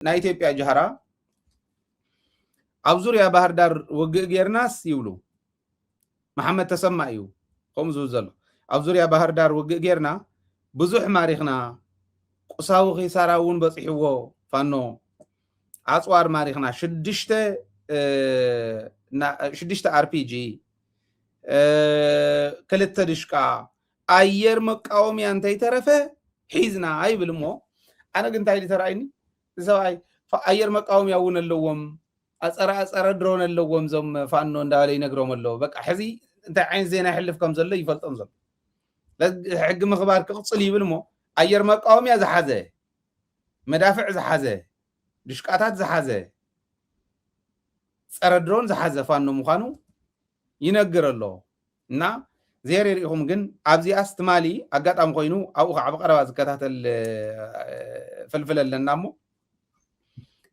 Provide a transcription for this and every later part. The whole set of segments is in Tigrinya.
ናይ ኢትዮጵያ ጀሃራ ኣብ ዙርያ ባህር ዳር ውግእ ጌርናስ ይብሉ መሐመድ ተሰማ እዩ ከምኡ ዝብል ዘሎ ኣብ ዙርያ ባህር ዳር ውግእ ጌርና ብዙሕ ማሪኽና ቁሳዊ ኺሳራ እውን በፂሕዎ ፋኖ ኣፅዋር ማሪኽና ሽድሽተ አርፒጂ ክልተ ድሽቃ ኣየር መቃወምያ እንተይተረፈ ሒዝና አይብል እሞ ኣነ ግን እንታይ ተራእይኒ ሰብኣይ ኣየር መቃወምያ እውን ኣለዎም ኣፀረ ድሮን ኣለዎም ዞም ፋኖ እንዳበለ ይነግሮም ኣለዎ በቃ ሕዚ እንታይ ዓይነት ዜና ይሕልፍ ከም ዘሎ ይፈልጦም ዘሎ ሕጊ ምኽባር ክቕፅል ይብል እሞ ኣየር መቃወምያ ዝሓዘ መዳፍዕ ዝሓዘ ድሽቃታት ዝሓዘ ፀረ ድሮን ዝሓዘ ፋኖ ምዃኑ ይነግር ኣሎ እና زير يريهم جن أبزي أستمالي أجت أم قينو أو خعب قرب زكاتات الفلفل اللي نامو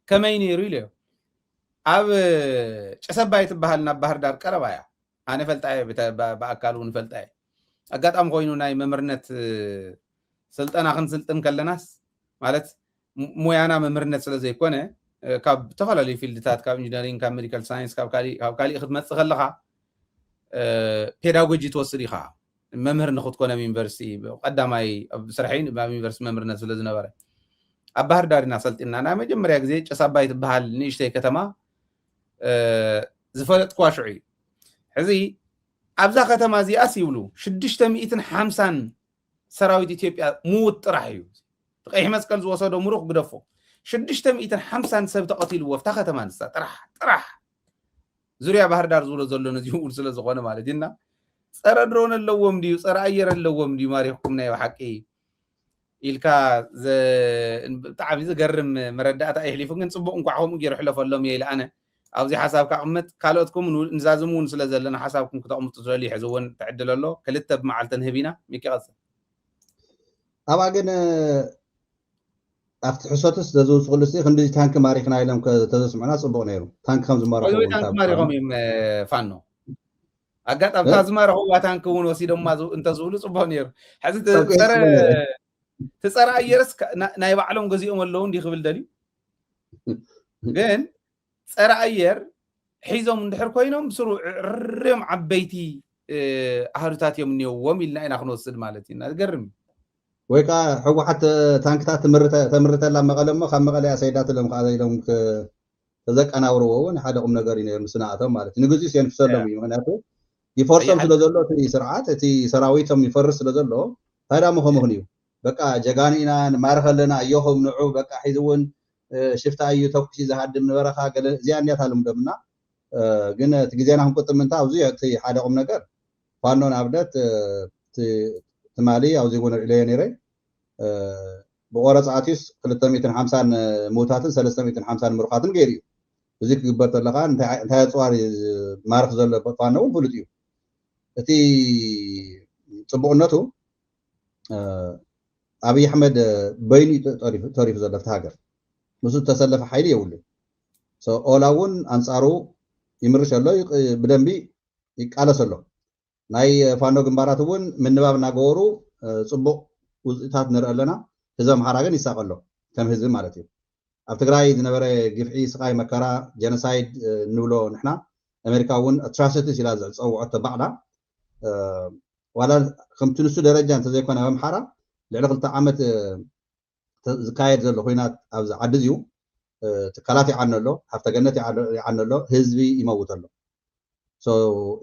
كمين يريله أب شسب بيت بحالنا بحر دار كربايا أنا فلتاي بأكلون فلتاي أجت أم قينو ناي ممرنة سلطان أخن سلطان كلناس مالت مويانا ممرنة سلزي كونه كاب تفعل لي في الدتات كاب إنجنيرينج كاب ميديكال ساينس كاب كالي خدمات خلقها ፔዳጎጂ ትወስድ ኢኻ መምህር ንኽትኮነ ዩኒቨርሲቲ ቀዳማይ ስራሕን ኣብ ዩኒቨርሲቲ መምህርነት ስለ ዝነበረ ኣብ ባህር ዳር ኢና ሰልጢና ናይ መጀመርያ ግዜ ጨስ ኣባይ ትበሃል ንእሽተይ ከተማ ዝፈለጥክዋ ሽዑ እዩ ሕዚ ኣብዛ ከተማ እዚኣስ ይብሉ 650 ሰራዊት ኢትዮጵያ ሙት ጥራሕ እዩ ቀይሕ መስቀል ዝወሰዶ ሙሩኽ ግደፎ 650 ሰብ ተቐቲልዎ ፍታ ከተማ ንሳ ጥራሕ ዙርያ ባህር ዳር ዝብሎ ዘሎ ነዚ ውል ስለ ዝኾነ ማለት ኢና ፀረ ድሮን ኣለዎም ድዩ ፀረ ኣየር ኣለዎም ድዩ ማሪኽኩም ናይ ሓቂ ኢልካ ብጣዕሚ ዝገርም መረዳእታ ይሕሊፉ ግን ፅቡቅ እንኳ ከምኡ ገይሩ ሕለፈሎም እየ ኢለ ኣነ ኣብዚ ሓሳብካ ቅምጥ ካልኦትኩም ንዛዝሙ እውን ስለ ዘለና ሓሳብኩም ክተቕምጡ ዝደሊ ሕዚ እውን ትዕድል ኣሎ ክልተ ብመዓልተ ንህቢና ሚኪ ቀፅል ኣብኣ ግን ኣብቲ ሕሶትስ ዘዝውፅሉ ሲ ክንዲ ታንክ ማሪኽና ኢሎም ተዘስምዑና ፅቡቅ ነይሩ ታንክ ከም ዝማረኹ ታንክ ማሪኾም እዮም ፋኖ ኣጋጣሚ ዝማረኹዋ ታንክ እውን ወሲዶማ እንተዝብሉ ፅቡቅ ነይሩ ሕዚ ትፀረ ኣየርስ ናይ ባዕሎም ገዚኦም ኣለዉ እንዲ ክብል ደልዩ ግን ፀረ ኣየር ሒዞም እንድሕር ኮይኖም ስሩዕርዮም ዓበይቲ ኣህዱታት እዮም እኒአዎም ኢልና ኢና ክንወስድ ማለት ኢና ዝገርም ወይ ከዓ ሕወሓት ታንክታት ተምርተላ መቐለ እሞ ካብ መቐለ ሰይዳትሎም ከዓ ዘይሎም ተዘቀናብርዎ እውን ሓደ ቁም ነገር እዩ ነይሩ ምስናኣቶም ማለት እዩ ንግዚኡ የንፍሰሎም እዩ ምክንያቱ ይፈርሶም ስለ ዘሎ እቲ ስርዓት እቲ ሰራዊቶም ይፈርስ ስለ ዘሎ ታዲያ ምኸምኽን እዩ በቃ ጀጋኒ ኢና ንማርኽ ኣለና እዮኹም ንዑ በቃ ሒዚ እውን ሽፍታ እዩ ተኩሲ ዝሃድም ንበረኻ ገለ እዚኣ እንያት ኣሎም ደምና ግን እቲ ግዜና ክንቁጥብ ምንታይ ኣብዚ እቲ ሓደ ቁም ነገር ፋኖ ንኣብነት ትማሊ ኣብዚ እውን ሪእለዮ ነይረ ብቆረፃ ኣትዩስ 250 ሞታትን 350 ምሩኻትን ገይሩ እዩ እዚ ክግበር ተለካ እንታይ ኣፅዋር ማርኽ ዘሎ ፋኖ እውን ፍሉጥ እዩ እቲ ፅቡቕነቱ ኣብይ ኣሕመድ በይኑ ተሪፉ ዘሎ ኣብቲ ሃገር ምስኡ ዝተሰለፈ ሓይሊ የብሉ ኦላ እውን ኣንፃሩ ይምርሽ ኣሎ ብደንቢ ይቃለስ ኣሎ ናይ ፋኖ ግንባራት እውን ምንባብ እናገበሩ ፅቡቅ ውፅኢታት ንርኢ ኣለና ህዝቢ ኣምሓራ ግን ይሳቅ ኣሎ ከም ህዝቢ ማለት እዩ ኣብ ትግራይ ዝነበረ ግፍዒ ስቃይ መከራ ጀኖሳይድ ንብሎ ንሕና ኣሜሪካ እውን አትራሲቲስ ኢላ ዝፀውዖቶ ባዕላ ዋላ ከምቲ ንሱ ደረጃ እንተዘይኮነ ኣብ ኣምሓራ ልዕሊ 2 ዓመት ዝካየድ ዘሎ ኩናት ኣብዚ ዓዲ እዚኡ ትካላት ይዓኖ ኣሎ ሃፍተ ገነት ይዓኖ ኣሎ ህዝቢ ይመውት ኣሎ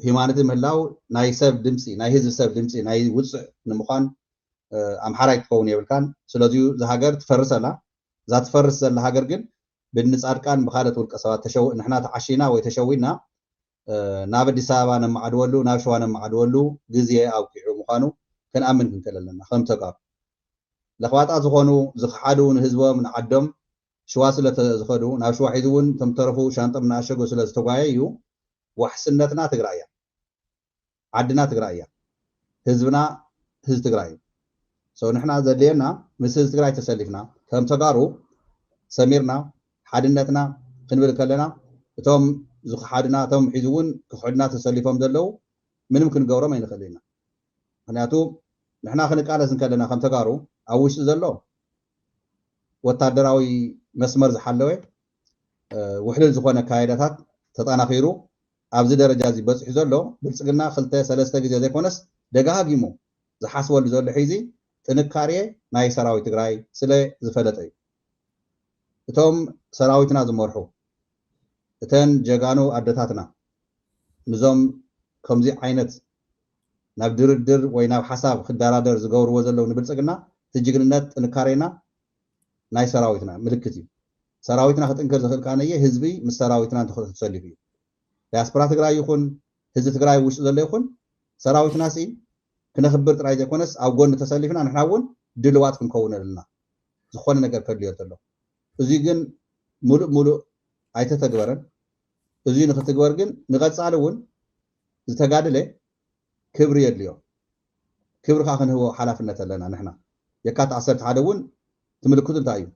ሂማኒቲ ምህላው ናይ ሰብ ድምፂ ናይ ህዝቢ ሰብ ድምፂ ናይ ውፅእ ንምዃን ኣምሓራይ ክኸውን የብልካን ስለዚዩ ዝሃገር ትፈርሰላ እዛ ትፈርስ ዘላ ሃገር ግን ብንፃድቃን ብካልኦት ውልቀ ሰባት ንሕና ተዓሺና ወይ ተሸዊና ናብ ኣዲስ ኣበባ ነማዓድወሉ ናብ ሸዋ ነማዓድወሉ ግዜ ኣውቂዑ ምዃኑ ክንኣምን ክንክእል ኣለና ከም ተጋሩ ለኽባጣት ዝኾኑ ዝኽሓዱ ንህዝቦም ንዓዶም ሸዋ ስለ ዝኸዱ ናብ ሸዋ ሒዙ እውን እቶም ተረፉ ሻንጦም እናኣሸጉ ስለ ዝተጓየዩ ዋሕስነትና ትግራይ እያ ዓድና ትግራይ እያ ህዝብና ህዝቢ ትግራይ እዩ ንሕና ዘድልየና ምስ ህዝቢ ትግራይ ተሰሊፍና ከም ተጋሩ ሰሚርና ሓድነትና ክንብል ከለና እቶም ዝኽሓዱና እቶም ሒዙ እውን ክኽሕዱና ተሰሊፎም ዘለው ምንም ክንገብሮም ኣይንኽእል ኢና ምክንያቱ ንሕና ክንቃለስ ከለና ከም ተጋሩ ኣብ ውሽጢ ዘሎ ወታደራዊ መስመር ዝሓለወ ውሕልል ዝኾነ ካይዳታት ተጠናኺሩ ኣብዚ ደረጃ እዚ በፅሑ ዘሎ ብልፅግና 2-3 ግዜ ዘይኮነስ ደጋጊሙ ዝሓስበሉ ዘሎ ሒዚ ጥንካሬ ናይ ሰራዊት ትግራይ ስለ ዝፈለጠ እዩ እቶም ሰራዊትና ዝመርሑ እተን ጀጋኑ ኣደታትና ንዞም ከምዚ ዓይነት ናብ ድርድር ወይ ናብ ሓሳብ ክደራደር ዝገብርዎ ዘለው ንብልፅግና ትጅግንነት ጥንካሬና ናይ ሰራዊትና ምልክት እዩ ሰራዊትና ክጥንክር ዝኽእል ካነየ ህዝቢ ምስ ሰራዊትና ተሰሊፉ እዩ ዲያስፖራ ትግራይ ይኹን ህዝቢ ትግራይ ውሽጢ ዘሎ ይኹን ሰራዊትና ሲ ክነኽብር ጥራይ ዘይኮነስ ኣብ ጎኒ ተሰሊፍና ንሕና እውን ድልዋት ክንከውን ኣለና ዝኾነ ነገር ከድልዮ ዘሎ እዚ ግን ሙሉእ ኣይተተግበረን እዚ ንኽትግበር ግን ንቐፃሊ እውን ዝተጋድለ ክብሪ የድልዮ ክብሪ ከዓ ክንህቦ ሓላፍነት ኣለና ንሕና የካቲት 11 እውን ትምልክቱ እንታይ እዩ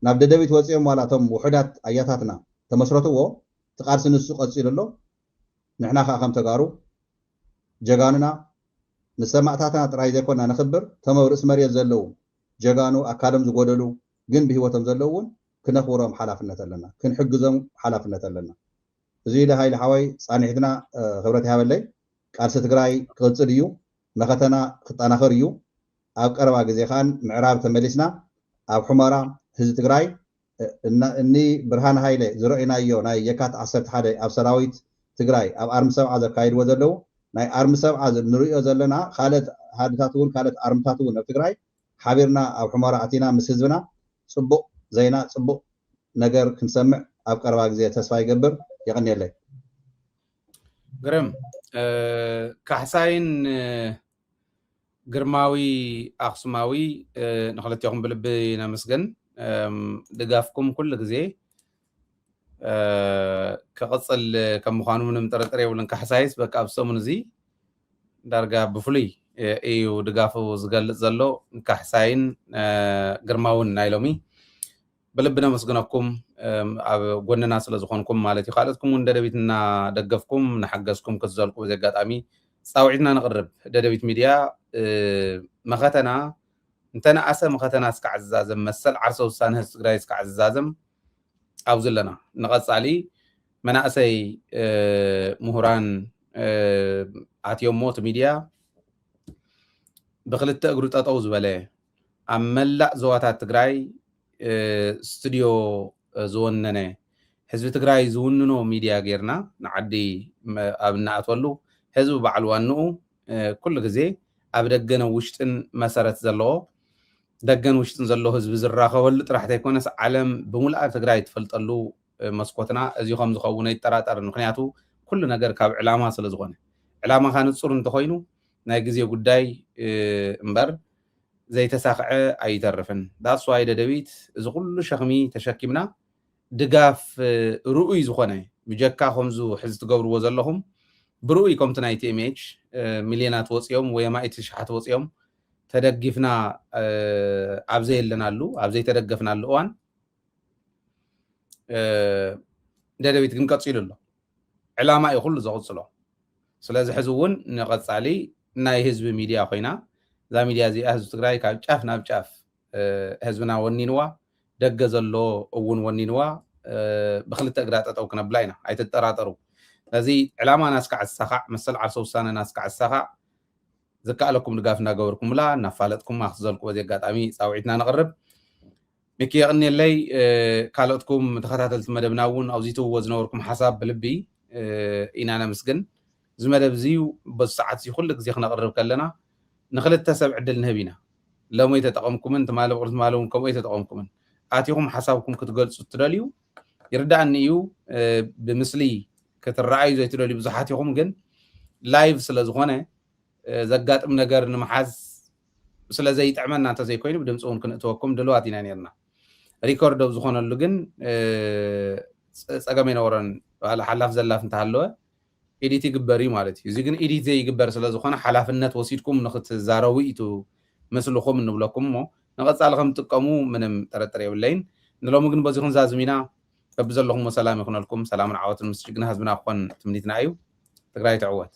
ናብ ደደቢት ወፂኦም ዋላ እቶም ውሕዳት ኣያታትና ተመስረትዎ ትቃልሲ ንሱ ቀፂሉ ኣሎ ንሕና ከዓ ከም ተጋሩ ጀጋኑና ንሰማዕታትና ጥራይ ዘይኮና ንኽብር ቶም ርእሲ መሬት ዘለው ጀጋኑ ኣካሎም ዝጎደሉ ግን ብሂወቶም ዘለው እውን ክነኽብሮም ሓላፍነት ኣለና ክንሕግዞም ሓላፍነት ኣለና እዚ ለሃይሊ ሓዋይ ፃኒሕትና ክብረት ይሃበለይ ቃልሲ ትግራይ ክቅፅል እዩ መኸተና ክጠናኸር እዩ ኣብ ቀረባ ግዜ ኻን ምዕራብ ተመሊስና ኣብ ሑመራ ህዝቢ ትግራይ እኒ ብርሃን ሃይለ ዝረአናዮ ናይ የካቲት 11 ኣብ ሰራዊት ትግራይ ኣብ ኣርሚ ሰብዓ ዘካይድዎ ዘለው ናይ ኣርሚ ሰብዓ ንሪኦ ዘለና ካልኦት ሃድታት እውን ካልኦት ኣርምታት እውን ኣብ ትግራይ ሓቢርና ኣብ ሑመራ ኣቲና ምስ ህዝብና ፅቡቅ ዜና ፅቡቅ ነገር ክንሰምዕ ኣብ ቀረባ ግዜ ተስፋ ይገብር ይቕኒየለይ ግርም ካሕሳይን ግርማዊ ኣክሱማዊ ንኽልቲኹም ብልቢ ነመስገን ድጋፍኩም ኩሉ ግዜ ክቕፅል ከም ምዃኑ ምንም ጥርጥር የብሉን ካሕሳይስ በቃ ኣብ ሰሙን እዚ ዳርጋ ብፍሉይ እዩ ድጋፉ ዝገልፅ ዘሎ ካሕሳይን ግርማውን ናይ ሎሚ ብልቢ ነመስግነኩም ኣብ ጎንና ስለ ዝኾንኩም ማለት እዩ ካልኦትኩም እውን ደደቢት እናደገፍኩም እናሓገዝኩም ክትዘልቁ በዚ ኣጋጣሚ ፃውዒትና ንቕርብ ደደቢት ሚድያ መኸተና እንተነኣሰ መኸተና እስካዕ ዝዛዘም መሰል ዓርሰ ውሳነ ህዝቢ ትግራይ እስካዕ ዝዛዘም ኣብዙ ኣለና ንቐፃሊ መናእሰይ ምሁራን ኣትዮም ሞት ሚድያ ብክልተ እግሩ ጠጠው ዝበለ ኣብ መላእ ዞባታት ትግራይ ስቱድዮ ዝወነነ ህዝቢ ትግራይ ዝውንኖ ሚድያ ጌርና ንዓዲ ኣብ እናኣትወሉ ህዝቢ በዓል ዋንኡ ኩሉ ግዜ ኣብ ደገነ ውሽጥን መሰረት ዘለዎ ደገን ውሽጥን ዘሎ ህዝቢ ዝራኸበሉ ጥራሕቲ ኣይኮነስ ዓለም ብምሉእ ትግራይ ትፈልጠሉ መስኮትና እዚ ከም ዝኸውን ኣይጠራጠርን ምክንያቱ ኩሉ ነገር ካብ ዕላማ ስለ ዝኾነ ዕላማኻ ንፁር እንተኮይኑ ናይ ግዜ ጉዳይ እምበር ዘይተሳኽዐ ኣይተርፍን ዳስዋይ ደደቢት እዚ ኩሉ ሸኽሚ ተሸኪምና ድጋፍ ርኡይ ዝኾነ ብጀካ ከምዙ ሕዚ ትገብርዎ ዘለኹም ብርኡይ ከምቲ ናይ ቲኤምኤች ሚልዮናት ወፂኦም ወይ ማኢት ሽሓት ወፂኦም ተደጊፍና ኣብዘየለናሉ ኣብዘይተደገፍናሉ እዋን ደደቢት ግን ቀፂሉ ኣሎ ዕላማ እዩ ኩሉ ዘቕፅሎ ስለዚ ሕዚ እውን ንቐፃሊ ናይ ህዝቢ ሚድያ ኮይና እዛ ሚድያ እዚኣ ህዝቢ ትግራይ ካብ ጫፍ ናብ ጫፍ ህዝብና ወኒንዋ ደገ ዘሎ እውን ወኒንዋ ብክልተ እግራ ጠጠው ክነብላ ኢና ኣይትጠራጠሩ ስለዚ ዕላማና እስካዕ ዝሳኻዕ መሰል ዓርሰ ውሳነና እስካዕ ዝሳኻዕ ዝከኣለኩም ድጋፍ እናገበርኩምላ እናፋለጥኩም ክትዘልቁ በዚ ኣጋጣሚ ፃውዒትና ንቕርብ ሚኪ የቕኒየለይ ካልኦትኩም ተኸታተልቲ መደብና እውን ኣብዚ ትውዎ ዝነበርኩም ሓሳብ ብልቢ ኢና ነምስግን እዚ መደብ እዚዩ በዚ ሰዓት እዚ ኩሉ ግዜ ክነቕርብ ከለና ንክልተ ሰብ ዕድል ንህብ ኢና ለሞይ ተጠቐምኩምን ትማለ ብቕሪ ትማለ እውን ከምኡ ተጠቐምኩምን ኣትኹም ሓሳብኩም ክትገልፁ ትደልዩ ይርዳእኒ እዩ ብምስሊ ክትረኣዩ ዘይትደልዩ ብዙሓት ኢኹም ግን ላይቭ ስለ ዝኾነ ዘጋጥም ነገር ንምሓዝ ስለ ዘይጥዕመና እንተዘይኮይኑ ብድምፂ እውን ክንእትወኩም ድልዋት ኢና ነርና ሪኮርድ ኣብ ዝኾነሉ ግን ፀገም ይነበረን ሓላፍ ዘላፍ እንተሃለወ ኤዲት ይግበር እዩ ማለት እዩ እዚ ግን ኤዲት ዘይግበር ስለ ዝኾነ ሓላፍነት ወሲድኩም ንክትዛረቡ ኢቱ መስልኹም ንብለኩም እሞ ንቐፃሊ ከም ትጥቀሙ ምንም ጥርጥር የብለይን ንሎሚ ግን በዚ ክንዛዝም ኢና ከብ ዘለኹም ሰላም ይኹነልኩም ሰላምን ዓወትን ምስ ጅግና ህዝብና ክኾን ትምኒትና እዩ ትግራይ ትዕወት